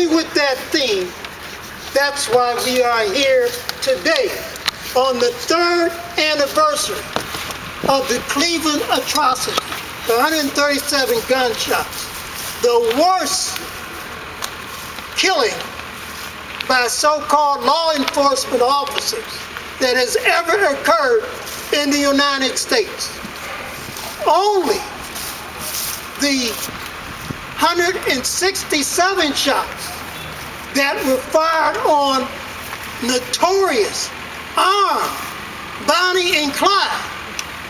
with that theme, that's why we are here today on the 3rd anniversary of the Cleveland atrocity, the 137 gunshots, the worst killing by so-called law enforcement officers that has ever occurred in the United States. Only the 167 shots that were fired on notorious armed Bonnie and Clyde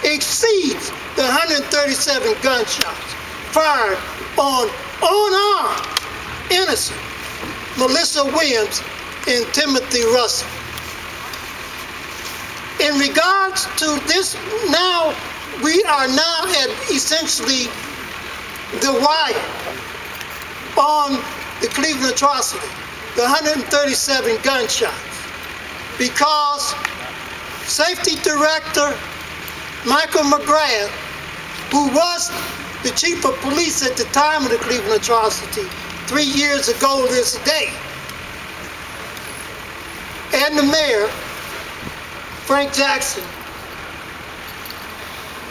exceeds the 137 gunshots fired on unarmed, innocent Melissa Williams and Timothy Russell. In regards to this, now we are now at essentially the wire on the Cleveland atrocity, the 137 gunshots, because Safety Director Michael McGrath, who was the chief of police at the time of the Cleveland atrocity 3 years ago this day, and the mayor, Frank Jackson,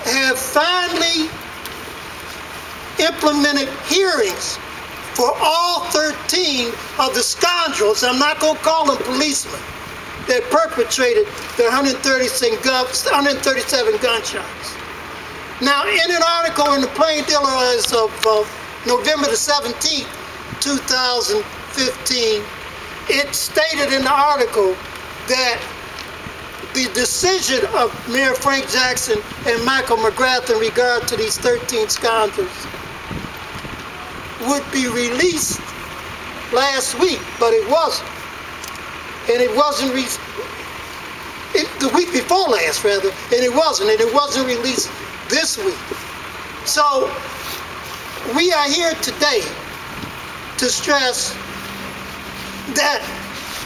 have finally implemented hearings for all 13 of the scoundrels, I'm not going to call them policemen, that perpetrated the 137 gunshots. Now, in an article in the Plain Dealer as of November the 17th, 2015, it stated in the article that the decision of Mayor Frank Jackson and Michael McGrath in regard to these 13 scoundrels would be released last week, but it wasn't. And it wasn't the week before last, rather, and it wasn't released this week. So we are here today to stress that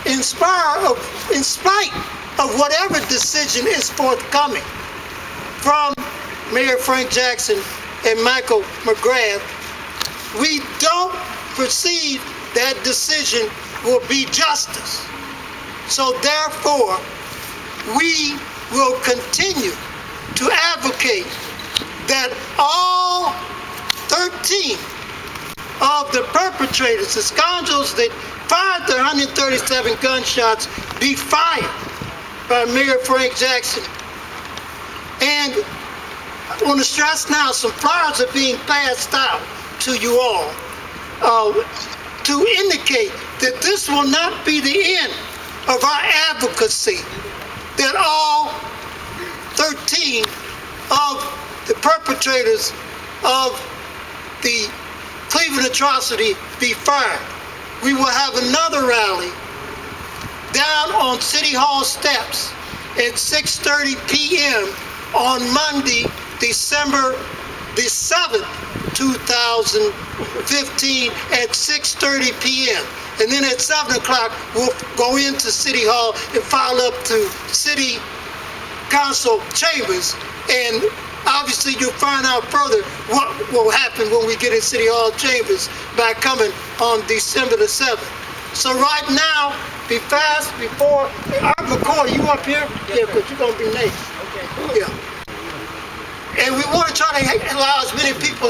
in spite of whatever decision is forthcoming from Mayor Frank Jackson and Michael McGrath, we don't perceive that decision will be justice. So therefore, we will continue to advocate that all 13 of the perpetrators, the scoundrels that fired the 137 gunshots, be fired by Mayor Frank Jackson. And I want to stress now, some flyers are being passed out to you all to indicate that this will not be the end of our advocacy, that all 13 of the perpetrators of the Cleveland atrocity be fired. We will have another rally down on City Hall steps at 6:30 p.m. on Monday, December the 7th, 2015 at 6:30 p.m. And then at 7 o'clock, we'll go into City Hall and file up to City Council chambers. And obviously, you'll find out further what will happen when we get in City Hall chambers by coming on December the 7th. So right now, be fast before Art McCoy, you up here? Yeah, because you're going to be next. Okay. Yeah. And we want to try to allow as many people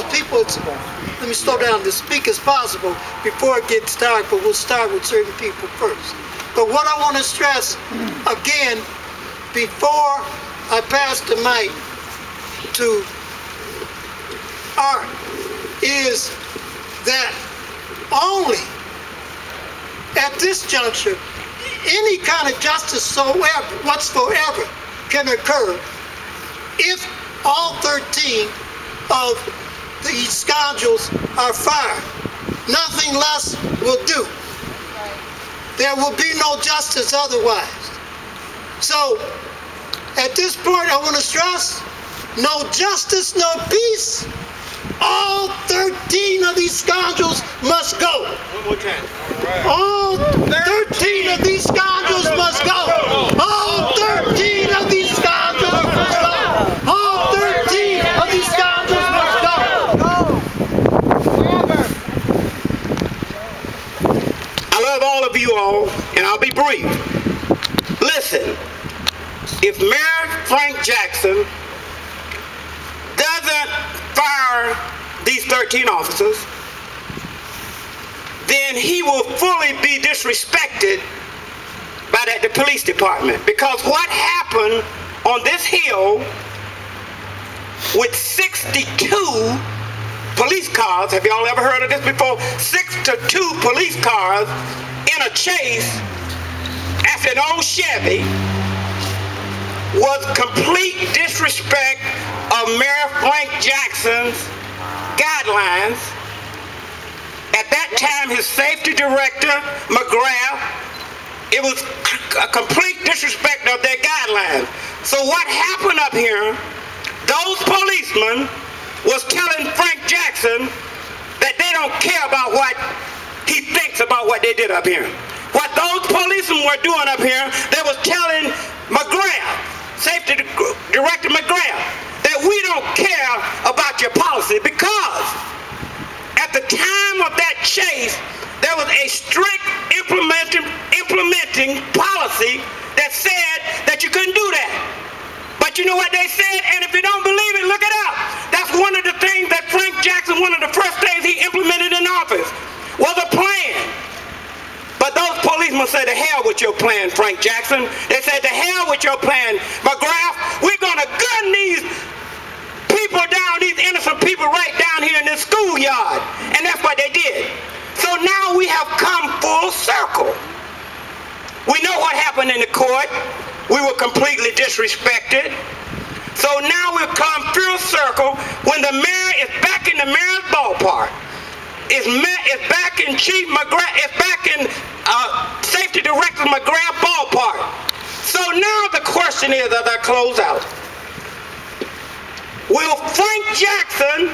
let me slow down, to speak as possible before it gets started, but we'll start with certain people first. But what I want to stress, again, before I pass the mic to Art, is that only at this juncture, any kind of justice whatsoever can occur if all 13 of these scoundrels are fired. Nothing less will do. There will be no justice otherwise. So, at this point, I want to stress, no justice, no peace. All 13 of these scoundrels must go. One more time. All 13 of these scoundrels must go. All 13 of these scoundrels must go. All 13 of these scoundrels must go. love all of you all, and I'll be brief. Listen, if Mayor Frank Jackson doesn't fire these 13 officers, then he will fully be disrespected by the police department. Because what happened on this hill with 62 police cars, have y'all ever heard of this before? 62 police cars in a chase after an old Chevy was complete disrespect of Mayor Frank Jackson's guidelines. At that time, his safety director, McGrath, it was a complete disrespect of their guidelines. So what happened up here, those policemen was telling Frank Jackson that they don't care about what he thinks about what they did up here. What those policemen were doing up here, they was telling McGrath, Safety Director McGrath, that we don't care about your policy, because at the time of that chase, there was a strict implementing policy that said that you couldn't do that. But you know what they said? And if you don't believe it, look it up. That's one of the things that Frank Jackson, one of the first things he implemented in office, was a plan. But those policemen said, to hell with your plan, Frank Jackson. They said, to hell with your plan, McGrath. We're going to gun these people down, these innocent people right down here in this schoolyard. And that's what they did. So now we have come full circle. We know what happened in the court. We were completely disrespected. So now we've come full circle when the mayor is back in the mayor's ballpark. Is back in Chief McGrath, is back in Safety Director McGrath ballpark. So now the question is, as I close out, will Frank Jackson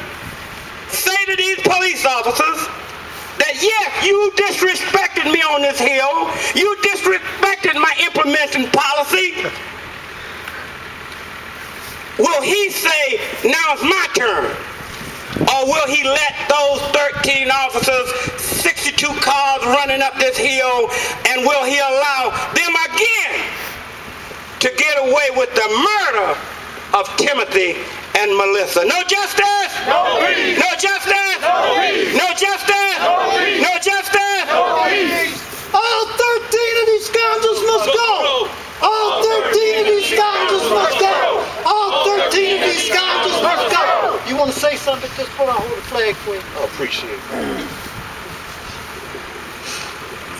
say to these police officers that yes, you disrespected me on this hill, you disrespected my implementing policy? Will he say, now it's my turn? Or will he let those 13 officers, 62 cars running up this hill, and will he allow them again to get away with the murder of Timothy and Melissa? No justice? No peace. No justice? No peace. No justice? No peace. No justice? No peace. All 13 of these scoundrels must go. All 13 of these scoundrels must go. All 13 of these scoundrels must go. You want to say something? Just put on hold the flag for you. I appreciate it.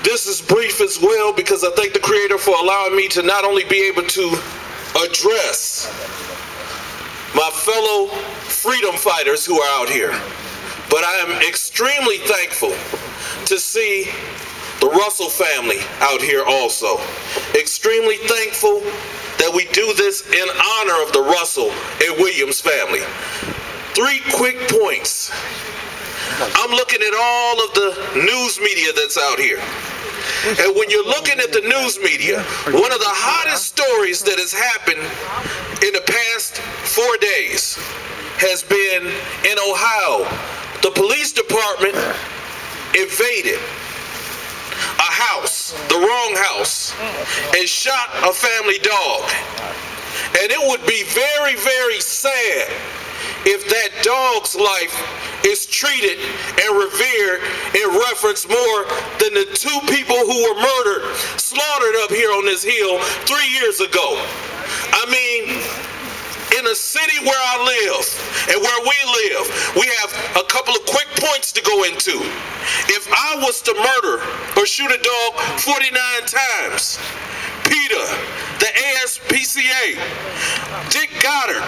This is brief as well, because I thank the Creator for allowing me to not only be able to address my fellow freedom fighters who are out here, but I am extremely thankful to see the Russell family out here also. Extremely thankful that we do this in honor of the Russell and Williams family. 3 quick points. I'm looking at all of the news media that's out here. And when you're looking at the news media, one of the hottest stories that has happened in the past 4 days has been in Ohio. The police department invaded a house, the wrong house, and shot a family dog. And it would be very, very sad if that dog's life is treated and revered in reference more than the 2 people who were murdered, slaughtered up here on this hill 3 years ago. I mean, in a city where I live and where we live, we have a couple of quick points to go into. If I was to murder or shoot a dog 49 times, PETA, the ASPCA, Dick Goddard,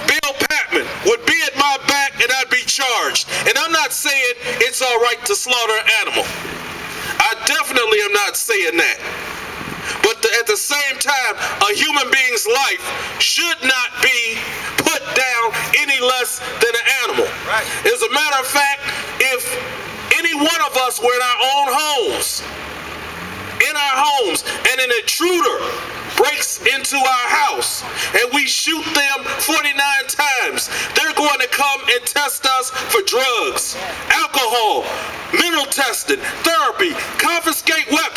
Bill Patman would be at my back and I'd be charged. And I'm not saying it's all right to slaughter an animal. I definitely am not saying that. But at the same time, a human being's life should not be put down any less than an animal. Right. As a matter of fact, if any one of us were in our own homes, and an intruder breaks into our house and we shoot them 49 times, they're going to come and test us for drugs, alcohol, mental testing, therapy, confiscate weapons.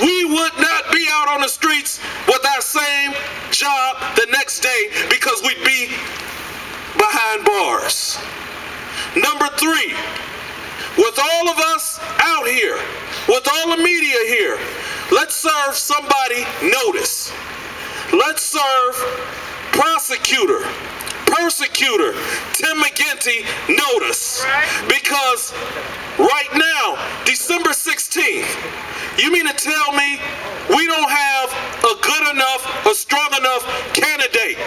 we would not be out on the streets with our same job the next day because we'd be behind bars. Number three, with all of us out here, with all the media here, let's serve somebody notice. Let's serve persecutor Tim McGinty notice. Because right now, December 16th, you mean to tell me we don't have a good enough, a strong enough candidate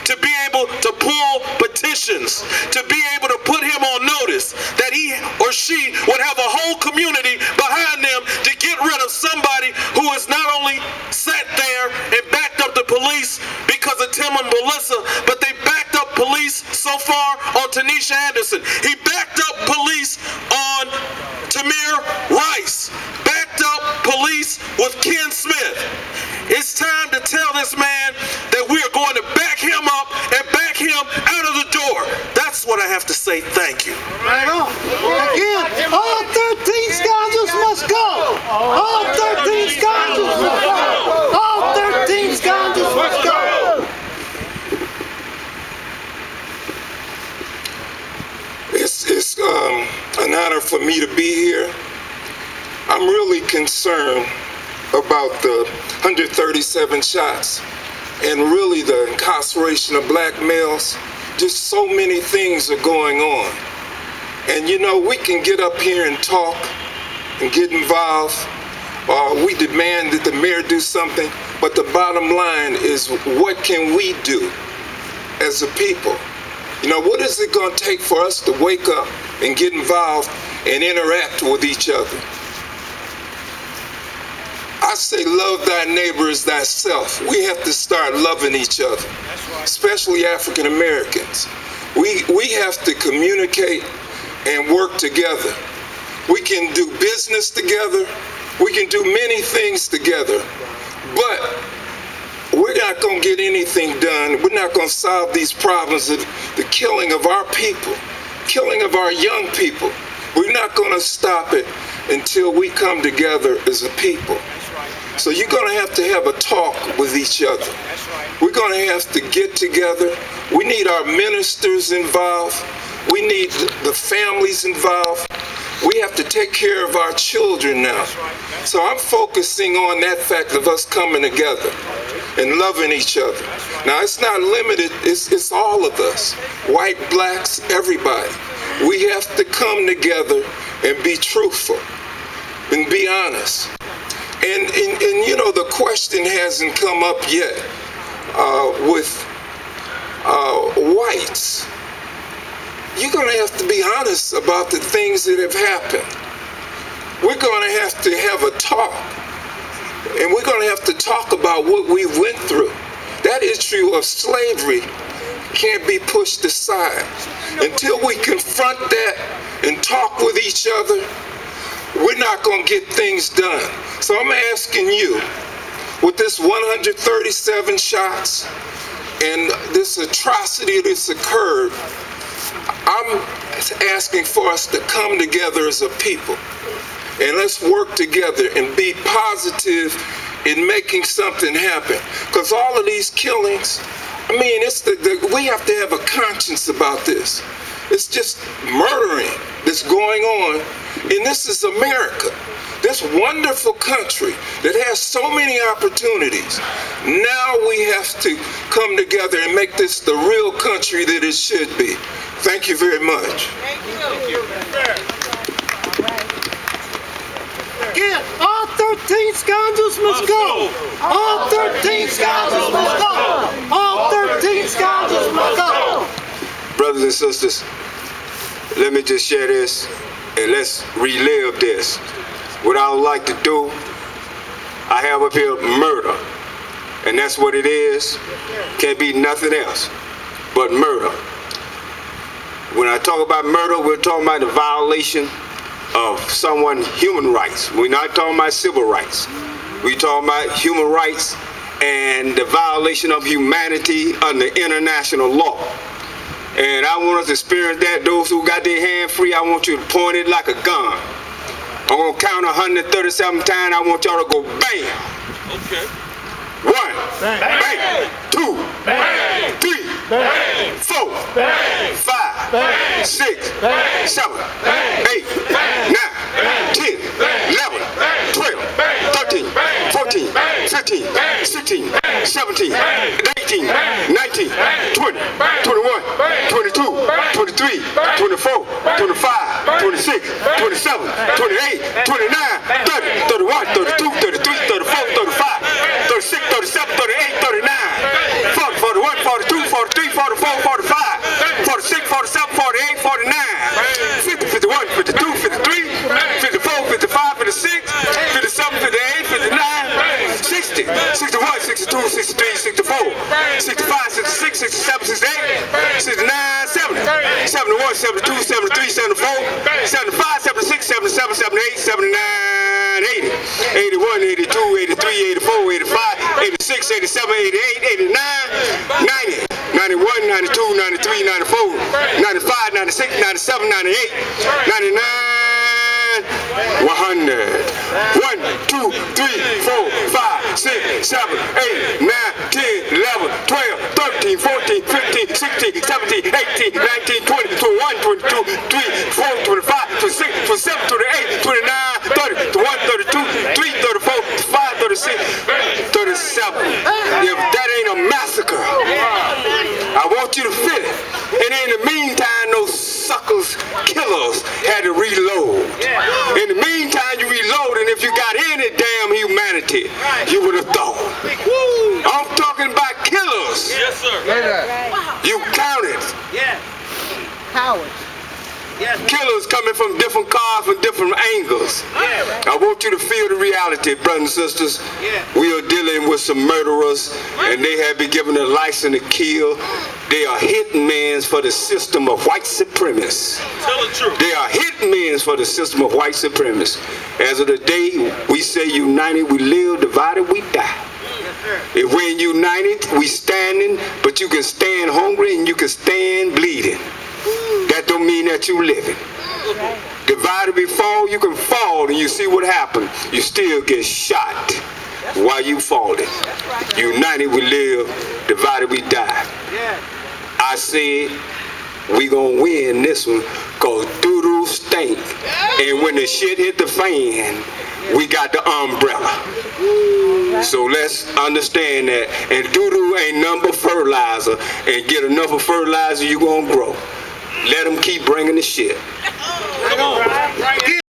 to be able to pull petitions, to be able to put him on notice that he or she would have a whole community behind them to get rid of somebody who has not only sat there and backed up the police because of Tim and Melissa, but they backed up police so far on Tanisha Anderson. He backed up police on Tamir Rice, backed up police with Ken Smith. It's time to tell this man that we are going to back him up and back him out of the door. That's what I have to say. Thank you. Right on. Again, all 13 scoundrels must go. All 13 scoundrels must go. All 13 scoundrels must go. It's an honor for me to be here. I'm really concerned about the 137 shots and really the incarceration of black males. Just so many things are going on. And you know, we can get up here and talk and get involved. We demand that the mayor do something, but the bottom line is, what can we do as a people? You know, what is it going to take for us to wake up and get involved and interact with each other? I say love thy neighbor as thyself. We have to start loving each other, especially African Americans. We have to communicate and work together. We can do business together. We can do many things together, but we're not going to get anything done. We're not going to solve these problems of the killing of our people, killing of our young people. We're not going to stop it until we come together as a people. So you're going to have a talk with each other. We're going to have to get together. We need our ministers involved. We need the families involved. We have to take care of our children now. So I'm focusing on that fact of us coming together and loving each other. Now, it's not limited. It's all of us, white, blacks, everybody. We have to come together and be truthful and be honest. And you know, the question hasn't come up yet with whites. You're going to have to be honest about the things that have happened. We're going to have a talk. And we're going to have to talk about what we went through. That issue of slavery can't be pushed aside. Until we confront that and talk with each other, we're not going to get things done. So I'm asking you, with this 137 shots and this atrocity that's occurred, I'm asking for us to come together as a people. And let's work together and be positive in making something happen. Because all of these killings, I mean, we have to have a conscience about this. It's just murdering that's going on. And this is America, this wonderful country that has so many opportunities. Now we have to come together and make this the real country that it should be. Thank you very much. Thank you. Again, all 13 scoundrels must go. All 13 scoundrels must go. All 13 scoundrels must go. Brothers and sisters, let me just share this and let's relive this. What I would like to do, I have up here murder. And that's what it is. Can't be nothing else but murder. When I talk about murder, we're talking about the violation of someone's human rights. We're not talking about civil rights. We're talking about human rights and the violation of humanity under international law. And I want us to experience that. Those who got their hand free, I want you to point it like a gun. I'm gonna count 137 times. I want y'all to go bam. Okay. 1, bang. 2, bang. 3, bang. 4, bang. 5, bang. 6, bang. 7, bang. 8, bang. 9, 10, 11, 12, 13, 14, 15, 16, 17, 18, 19, 20, 21, 22, 23, 24, 25, 26, 27, 28, 29, 30, 31, 32, 33, 34, 35, 36, 37, 38, 39, 40, 41, 42, 43, 44, 45, 46, 47, 48, 49, 50, 51, 52, 53, 54, 55, 56, 57, 58, 59, 60, 61, 62, 63, 64, 65, 66, 67, 68, 69, 70, 71, 72, 73, 74, 75, 76, 77, 78, 79, 80, 81, 82, 83, 84, 85, 86, 87, 88, 89, 90, 91, 92, 93, 94, 95, 96, 97, 98, 99, 100. 1, 2, 3, 4, 5, 6, 7, 8, 9, 10, 11, 12, 13, 14, 15, 16, 17, 18, 19, 20, 21, 22, 23, 24, 25, 26, 27, 28, 29, 30, 31, 32, 33, 34, 35, 36, 37. If that ain't a massacre, I want you to feel it. And in the meantime, those suckers, killers, had to reload. In the meantime, you reload, and if you got any damn humanity, you would have thought. I'm talking about killers. Yes, sir. You counted. Yeah. Cowards. Killers coming from different cars, from different angles. I want you to feel the reality, brothers and sisters. We are dealing with some murderers, and they have been given a license to kill. They are hitmen for the system of white supremacists. Tell the truth. They are hitmen for the system of white supremacists. As of the day, we say united we live, divided we die. If we're united, we standing, but you can stand hungry and you can stand bleeding. That don't mean that you living. Divided we fall, you can fall, and you see what happened. You still get shot while you falling. United we live, divided we die. I said we gonna win this one, cause doo-doo stink. And when the shit hit the fan, we got the umbrella. So let's understand that. And doo-doo ain't nothing but fertilizer. And get enough of fertilizer, you gonna grow. Let them keep bringing the shit.